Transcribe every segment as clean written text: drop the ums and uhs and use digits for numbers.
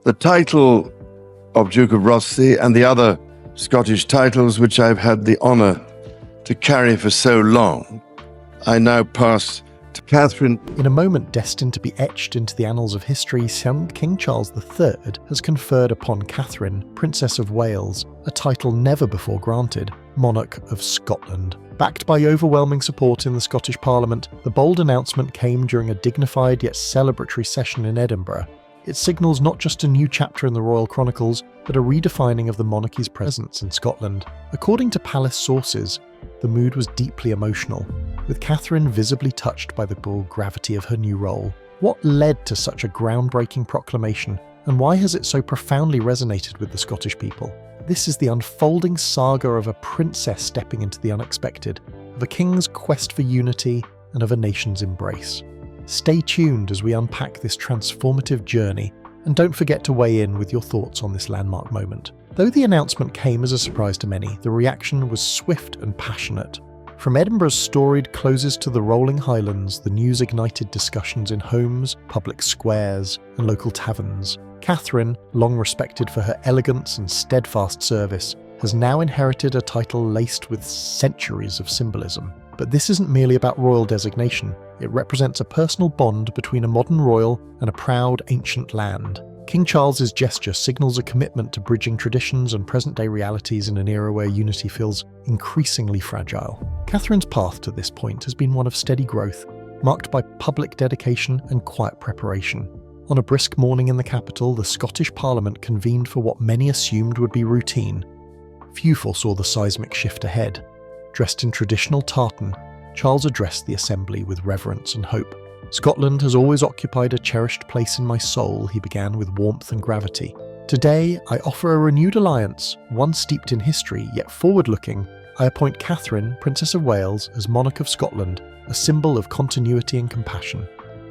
The title of Duke of Rothesay and the other Scottish titles which I've had the honour to carry for so long, I now pass to Catherine. In a moment destined to be etched into the annals of history, King Charles III has conferred upon Catherine, Princess of Wales, a title never before granted, Monarch of Scotland. Backed by overwhelming support in the Scottish Parliament, the bold announcement came during a dignified yet celebratory session in Edinburgh. It signals not just a new chapter in the royal chronicles, but a redefining of the monarchy's presence in Scotland. According to palace sources, the mood was deeply emotional, with Catherine visibly touched by the gravity of her new role. What led to such a groundbreaking proclamation, and why has it so profoundly resonated with the Scottish people? This is the unfolding saga of a princess stepping into the unexpected, of a king's quest for unity, and of a nation's embrace. Stay tuned as we unpack this transformative journey, and don't forget to weigh in with your thoughts on this landmark moment. Though the announcement came as a surprise to many, the reaction was swift and passionate. From Edinburgh's storied closes to the rolling Highlands, the news ignited discussions in homes, public squares, and local taverns. Catherine, long respected for her elegance and steadfast service, has now inherited a title laced with centuries of symbolism. But this isn't merely about royal designation. It represents a personal bond between a modern royal and a proud ancient land. King Charles's gesture signals a commitment to bridging traditions and present-day realities in an era where unity feels increasingly fragile. Catherine's path to this point has been one of steady growth, marked by public dedication and quiet preparation. On a brisk morning in the capital, the Scottish Parliament convened for what many assumed would be routine. Few foresaw the seismic shift ahead. Dressed in traditional tartan, Charles addressed the assembly with reverence and hope. "Scotland has always occupied a cherished place in my soul," he began with warmth and gravity. "Today, I offer a renewed alliance, one steeped in history, yet forward-looking. I appoint Catherine, Princess of Wales, as Monarch of Scotland, a symbol of continuity and compassion."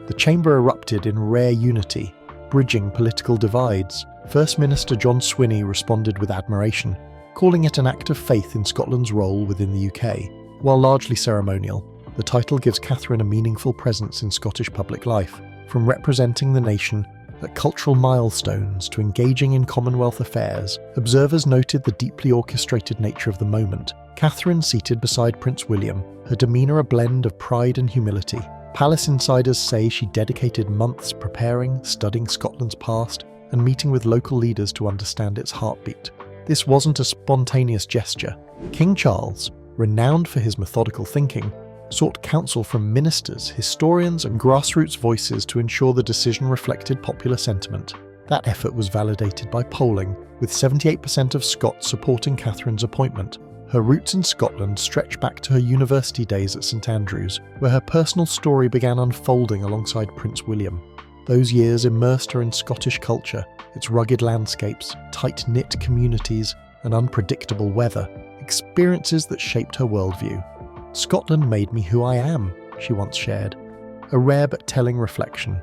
The chamber erupted in rare unity, bridging political divides. First Minister John Swinney responded with admiration, calling it an act of faith in Scotland's role within the UK. While largely ceremonial, the title gives Catherine a meaningful presence in Scottish public life, from representing the nation at cultural milestones to engaging in Commonwealth affairs. Observers noted the deeply orchestrated nature of the moment. Catherine seated beside Prince William, her demeanour a blend of pride and humility. Palace insiders say she dedicated months preparing, studying Scotland's past, and meeting with local leaders to understand its heartbeat. This wasn't a spontaneous gesture. King Charles, renowned for his methodical thinking, sought counsel from ministers, historians, and grassroots voices to ensure the decision reflected popular sentiment. That effort was validated by polling, with 78% of Scots supporting Catherine's appointment. Her roots in Scotland stretch back to her university days at St Andrews, where her personal story began unfolding alongside Prince William. Those years immersed her in Scottish culture, its rugged landscapes, tight-knit communities, and unpredictable weather, experiences that shaped her worldview. "Scotland made me who I am," she once shared, a rare but telling reflection.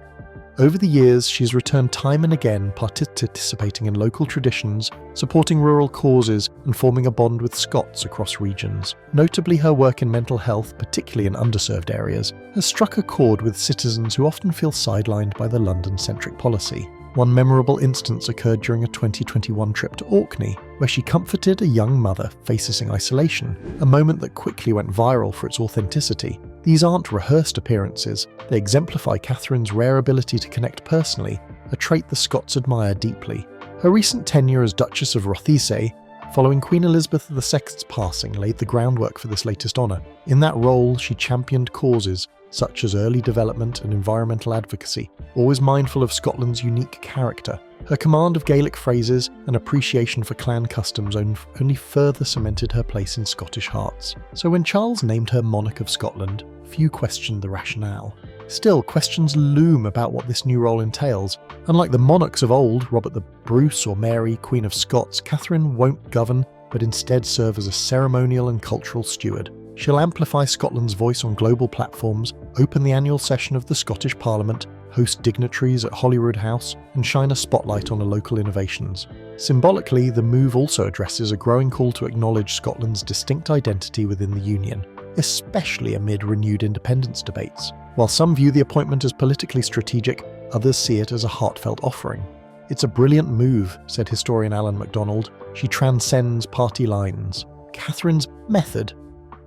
Over the years, she's returned time and again, participating in local traditions, supporting rural causes, and forming a bond with Scots across regions. Notably, her work in mental health, particularly in underserved areas, has struck a chord with citizens who often feel sidelined by the London-centric policy. One memorable instance occurred during a 2021 trip to Orkney, where she comforted a young mother facing isolation, a moment that quickly went viral for its authenticity. These aren't rehearsed appearances, they exemplify Catherine's rare ability to connect personally, a trait the Scots admire deeply. Her recent tenure as Duchess of Rothesay, following Queen Elizabeth II's passing, laid the groundwork for this latest honour. In that role, she championed causes such as early development and environmental advocacy, always mindful of Scotland's unique character. Her command of Gaelic phrases and appreciation for clan customs only further cemented her place in Scottish hearts. So when Charles named her Monarch of Scotland, few questioned the rationale. Still, questions loom about what this new role entails. Unlike the monarchs of old, Robert the Bruce or Mary, Queen of Scots, Catherine won't govern, but instead serve as a ceremonial and cultural steward. She'll amplify Scotland's voice on global platforms, open the annual session of the Scottish Parliament, host dignitaries at Holyrood House, and shine a spotlight on local innovations. Symbolically, the move also addresses a growing call to acknowledge Scotland's distinct identity within the Union, especially amid renewed independence debates. While some view the appointment as politically strategic, others see it as a heartfelt offering. "It's a brilliant move," said historian Alan MacDonald. "She transcends party lines." Catherine's method,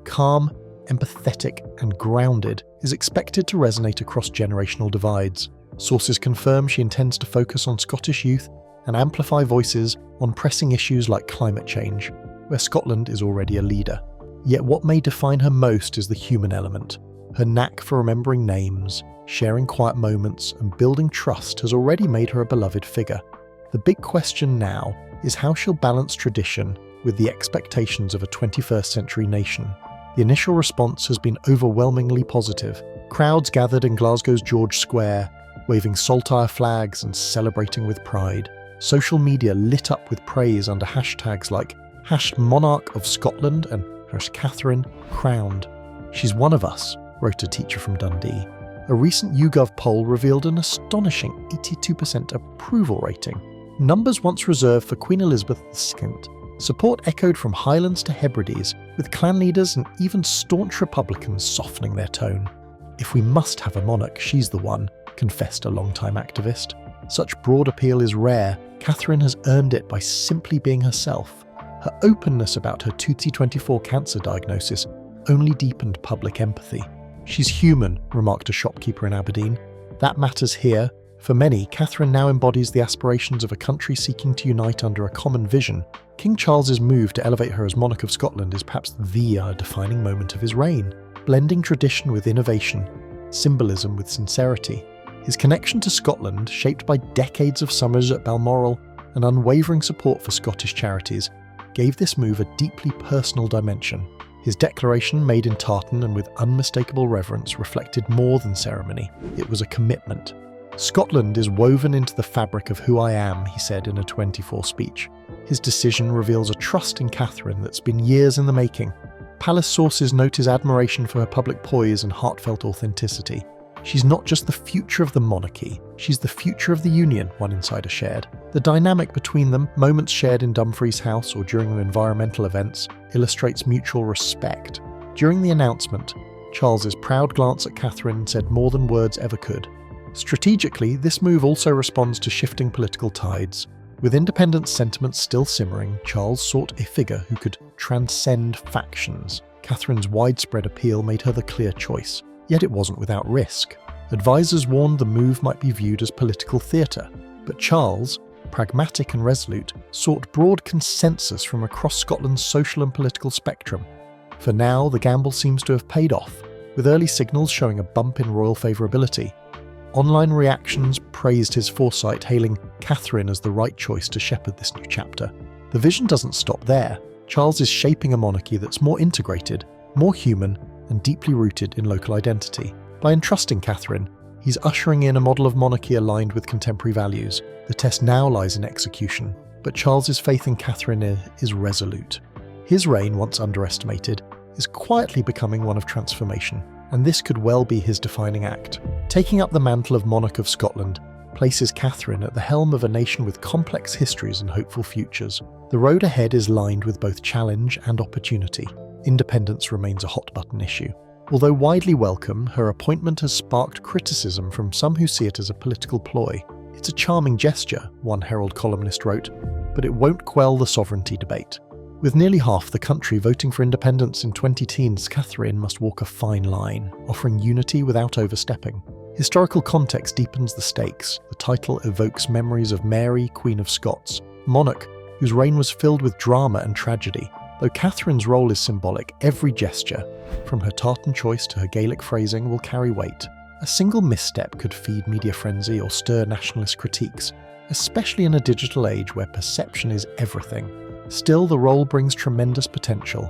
calm, empathetic, and grounded, is expected to resonate across generational divides. Sources confirm she intends to focus on Scottish youth and amplify voices on pressing issues like climate change, where Scotland is already a leader. Yet what may define her most is the human element. Her knack for remembering names, sharing quiet moments, and building trust has already made her a beloved figure. The big question now is how she'll balance tradition with the expectations of a 21st century nation. The initial response has been overwhelmingly positive. Crowds gathered in Glasgow's George Square, waving saltire flags and celebrating with pride. Social media lit up with praise under hashtags like #Monarch of Scotland and #Catherine crowned. "She's one of us," wrote a teacher from Dundee. A recent YouGov poll revealed an astonishing 82% approval rating. Numbers once reserved for Queen Elizabeth II. Support echoed from Highlands to Hebrides, with clan leaders and even staunch Republicans softening their tone. "If we must have a monarch, she's the one," confessed a longtime activist. Such broad appeal is rare. Catherine has earned it by simply being herself. Her openness about her 2024 cancer diagnosis only deepened public empathy. "She's human," remarked a shopkeeper in Aberdeen. "That matters here." For many, Catherine now embodies the aspirations of a country seeking to unite under a common vision. King Charles's move to elevate her as Monarch of Scotland is perhaps the defining moment of his reign, blending tradition with innovation, symbolism with sincerity. His connection to Scotland, shaped by decades of summers at Balmoral and unwavering support for Scottish charities, gave this move a deeply personal dimension. His declaration, made in tartan and with unmistakable reverence, reflected more than ceremony. It was a commitment. "Scotland is woven into the fabric of who I am," he said in a 24 speech. His decision reveals a trust in Catherine that's been years in the making. Palace sources note his admiration for her public poise and heartfelt authenticity. "She's not just the future of the monarchy, she's the future of the Union," one insider shared. The dynamic between them, moments shared in Dumfries House or during environmental events, illustrates mutual respect. During the announcement, Charles's proud glance at Catherine said more than words ever could. Strategically, this move also responds to shifting political tides. With independence sentiments still simmering, Charles sought a figure who could transcend factions. Catherine's widespread appeal made her the clear choice. Yet it wasn't without risk. Advisors warned the move might be viewed as political theatre, but Charles, pragmatic and resolute, sought broad consensus from across Scotland's social and political spectrum. For now, the gamble seems to have paid off, with early signals showing a bump in royal favourability. Online reactions praised his foresight, hailing Catherine as the right choice to shepherd this new chapter. The vision doesn't stop there. Charles is shaping a monarchy that's more integrated, more human, and deeply rooted in local identity. By entrusting Catherine, he's ushering in a model of monarchy aligned with contemporary values. The test now lies in execution, but Charles's faith in Catherine is resolute. His reign, once underestimated, is quietly becoming one of transformation, and this could well be his defining act. Taking up the mantle of Monarch of Scotland places Catherine at the helm of a nation with complex histories and hopeful futures. The road ahead is lined with both challenge and opportunity. Independence remains a hot-button issue. Although widely welcome, her appointment has sparked criticism from some who see it as a political ploy. "It's a charming gesture," one Herald columnist wrote, "but it won't quell the sovereignty debate." With nearly half the country voting for independence in 2010s, Catherine must walk a fine line, offering unity without overstepping. Historical context deepens the stakes. The title evokes memories of Mary, Queen of Scots, monarch whose reign was filled with drama and tragedy. Though Catherine's role is symbolic, every gesture, from her tartan choice to her Gaelic phrasing, will carry weight. A single misstep could feed media frenzy or stir nationalist critiques, especially in a digital age where perception is everything. Still, the role brings tremendous potential.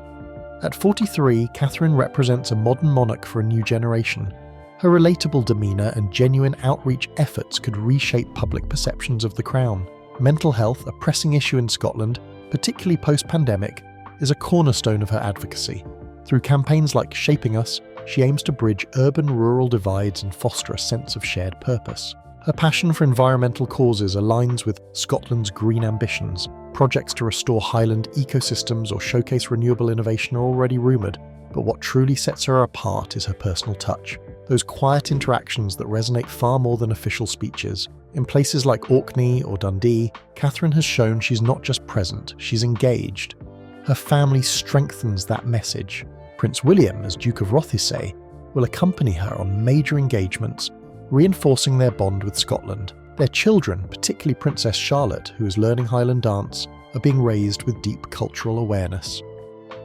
At 43, Catherine represents a modern monarch for a new generation. Her relatable demeanour and genuine outreach efforts could reshape public perceptions of the crown. Mental health, a pressing issue in Scotland, particularly post-pandemic, is a cornerstone of her advocacy. Through campaigns like Shaping Us, she aims to bridge urban-rural divides and foster a sense of shared purpose. Her passion for environmental causes aligns with Scotland's green ambitions. Projects to restore Highland ecosystems or showcase renewable innovation are already rumoured, but what truly sets her apart is her personal touch. Those quiet interactions that resonate far more than official speeches, In places like Orkney or Dundee, Catherine has shown she's not just present, she's engaged. Her family strengthens that message. Prince William, as Duke of Rothesay, will accompany her on major engagements, reinforcing their bond with Scotland. Their children, particularly Princess Charlotte, who is learning Highland dance, are being raised with deep cultural awareness.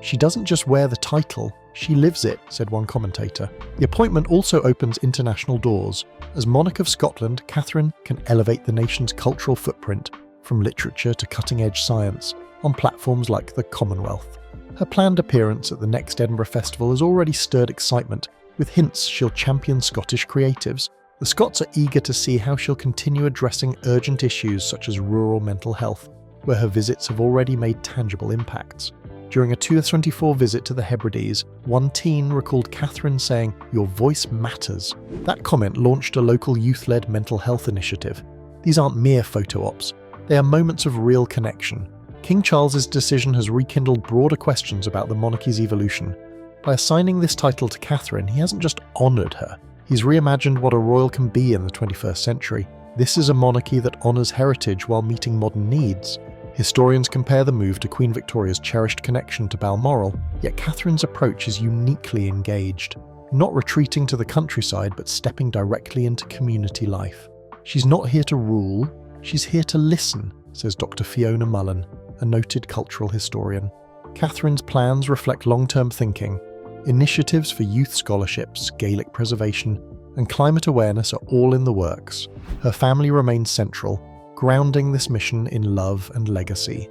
"She doesn't just wear the title, she lives it," said one commentator. The appointment also opens international doors. As Monarch of Scotland, Catherine can elevate the nation's cultural footprint, from literature to cutting-edge science, on platforms like the Commonwealth. Her planned appearance at the next Edinburgh Festival has already stirred excitement, with hints she'll champion Scottish creatives. The Scots are eager to see how she'll continue addressing urgent issues such as rural mental health, where her visits have already made tangible impacts. During a 2024 visit to the Hebrides, one teen recalled Catherine saying, "Your voice matters." That comment launched a local youth-led mental health initiative. These aren't mere photo ops, they are moments of real connection. King Charles's decision has rekindled broader questions about the monarchy's evolution. By assigning this title to Catherine, he hasn't just honoured her, he's reimagined what a royal can be in the 21st century. This is a monarchy that honours heritage while meeting modern needs. Historians compare the move to Queen Victoria's cherished connection to Balmoral, yet Catherine's approach is uniquely engaged, not retreating to the countryside but stepping directly into community life. She's not here to rule, she's here to listen, says Dr. Fiona Mullen, a noted cultural historian. Catherine's plans reflect long-term thinking. Initiatives for youth scholarships, Gaelic preservation, and climate awareness are all in the works. Her family remains central, grounding this mission in love and legacy.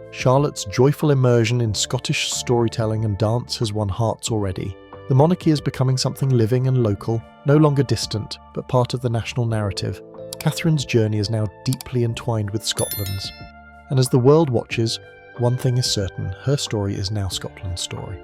Charlotte's joyful immersion in Scottish storytelling and dance has won hearts already. The monarchy is becoming something living and local, no longer distant, but part of the national narrative. Catherine's journey is now deeply entwined with Scotland's. And as the world watches, one thing is certain, her story is now Scotland's story.